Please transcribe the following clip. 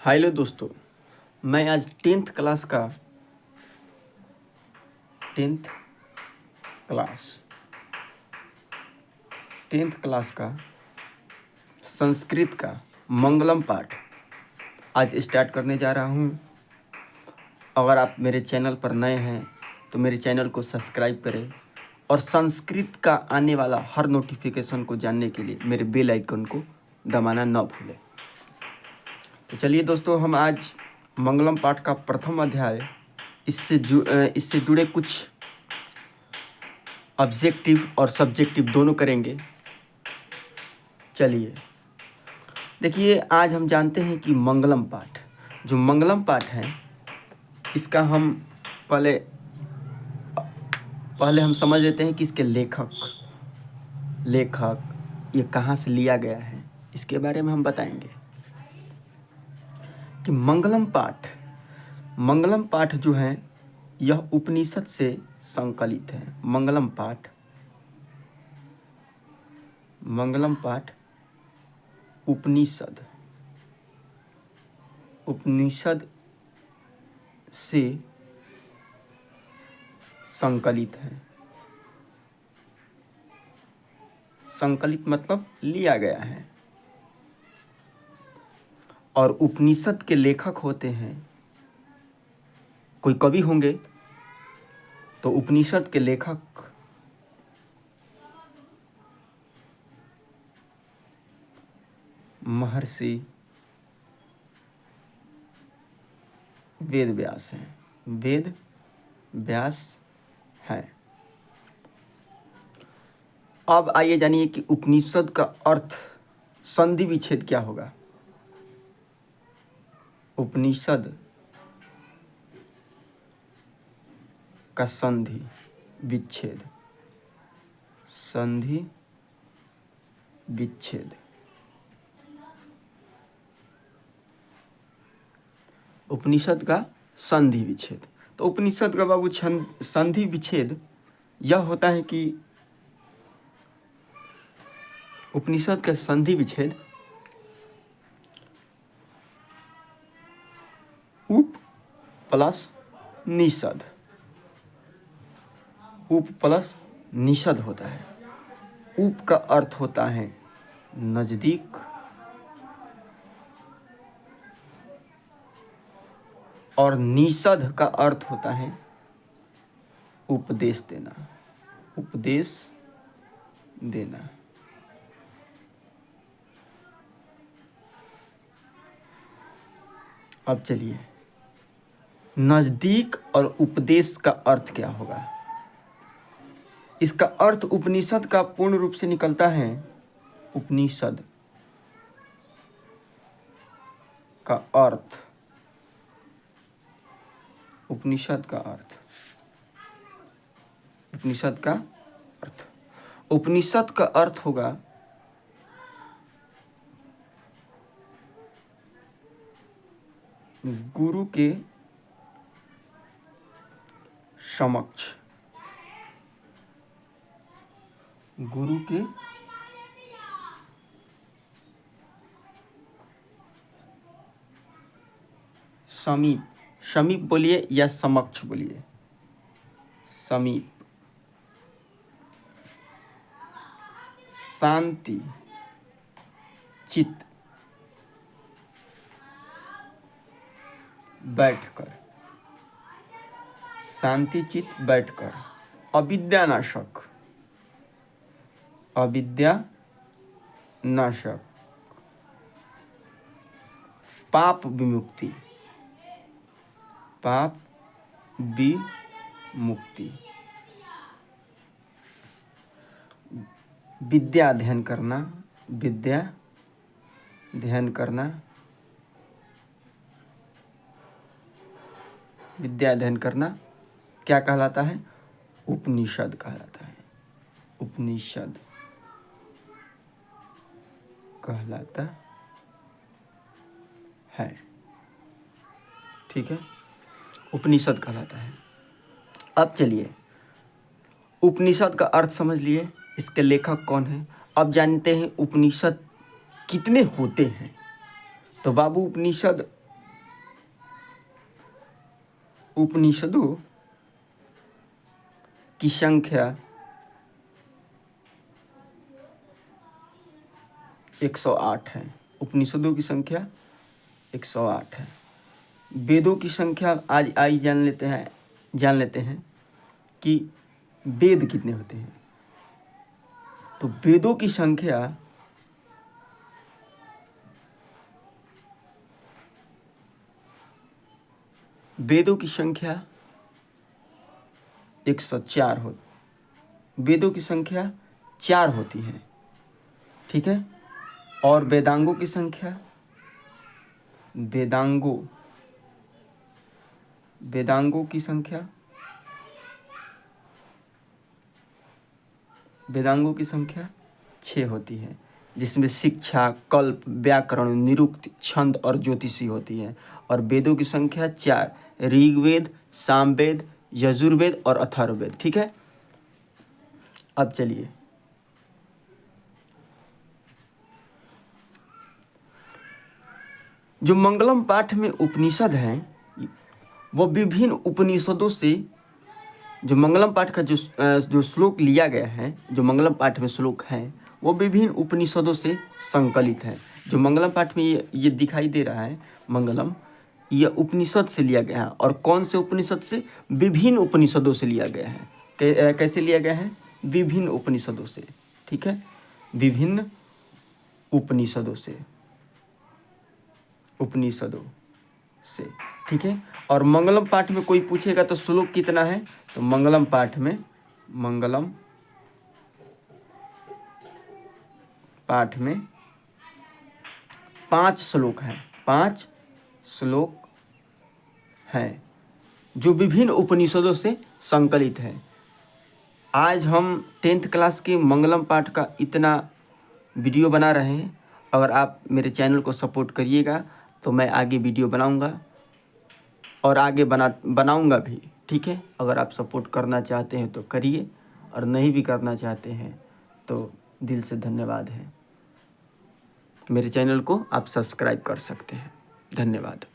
Hello दोस्तों, मैं आज टेंथ क्लास का संस्कृत का मंगलम पाठ आज स्टार्ट करने जा रहा हूँ। अगर आप मेरे चैनल पर नए हैं तो मेरे चैनल को सब्सक्राइब करें और संस्कृत का आने वाला हर नोटिफिकेशन को जानने के लिए मेरे बेल आइकन को दबाना न भूलें। तो चलिए दोस्तों, हम आज मंगलम पाठ का प्रथम अध्याय इससे जुड़े कुछ ऑब्जेक्टिव और सब्जेक्टिव दोनों करेंगे। चलिए देखिए, आज हम जानते हैं कि मंगलम पाठ है, इसका हम पहले हम समझ लेते हैं कि इसके लेखक ये कहाँ से लिया गया है, इसके बारे में हम बताएंगे कि मंगलम पाठ जो है यह उपनिषद से संकलित है। मंगलम पाठ उपनिषद से संकलित है। संकलित मतलब लिया गया है। और उपनिषद के लेखक होते हैं, कोई कवि होंगे तो उपनिषद के लेखक महर्षि वेद व्यास हैं। अब आइए जानिए कि उपनिषद का अर्थ संधि विच्छेद क्या होगा। उपनिषद का संधि विच्छेद उपनिषद का संधि विच्छेद। तो उपनिषद का बाबू संधि विच्छेद यह होता है कि उपनिषद का संधि विच्छेद उप प्लस निषद होता है। उप का अर्थ होता है नजदीक और निषद का अर्थ होता है उपदेश देना। अब चलिए, नजदीक और उपदेश का अर्थ क्या होगा। इसका अर्थ उपनिषद का पूर्ण रूप से निकलता है। उपनिषद का अर्थ होगा गुरु के समक्ष समीप बोलिए या समक्ष बोलिए। समीप शांति चित्त बैठकर अविद्यानाशक पाप विमुक्ति विद्या अध्ययन करना क्या कहलाता है? उपनिषद कहलाता है। ठीक है, उपनिषद कहलाता है। अब चलिए, उपनिषद का अर्थ समझ लिए, इसके लेखक कौन है। अब जानते हैं उपनिषद कितने होते हैं। तो बाबू, उपनिषद उपनिषदों की संख्या 108 है। उपनिषदों की संख्या 108 है। वेदों की संख्या आज आई जान लेते हैं कि वेद कितने होते हैं। तो वेदों की संख्या 104 वेदों की संख्या 4 होती है, ठीक है। और वेदांगों की संख्या वेदांगों की संख्या 6 होती है, जिसमें शिक्षा, कल्प, व्याकरण, निरुक्ति, छंद और ज्योतिषी होती है। और वेदों की संख्या 4, ऋग्वेद, सामवेद, यजुर्वेद और अथर्ववेद, ठीक है। अब चलिए जो मंगलम पाठ में उपनिषद हैं वो विभिन्न उपनिषदों से, जो मंगलम पाठ का जो श्लोक लिया गया है, जो मंगलम पाठ में श्लोक हैं वो विभिन्न उपनिषदों से संकलित है। जो मंगलम पाठ में ये दिखाई दे रहा है मंगलम, ये उपनिषद से लिया गया है। और कौन से उपनिषद से? विभिन्न उपनिषदों से लिया गया है। कैसे लिया गया है? विभिन्न उपनिषदों से, ठीक है। विभिन्न उपनिषदों से, ठीक है। और मंगलम पाठ में कोई पूछेगा तो श्लोक कितना है, तो मंगलम पाठ में 5 श्लोक हैं। 5 श्लोक हैं जो विभिन्न उपनिषदों से संकलित है। आज हम 10th क्लास के मंगलम पाठ का इतना वीडियो बना रहे हैं। अगर आप मेरे चैनल को सपोर्ट करिएगा तो मैं आगे वीडियो बनाऊंगा और आगे बनाऊंगा भी, ठीक है। अगर आप सपोर्ट करना चाहते हैं तो करिए, और नहीं भी करना चाहते हैं तो दिल से धन्यवाद है। मेरे चैनल को आप सब्सक्राइब कर सकते हैं। धन्यवाद।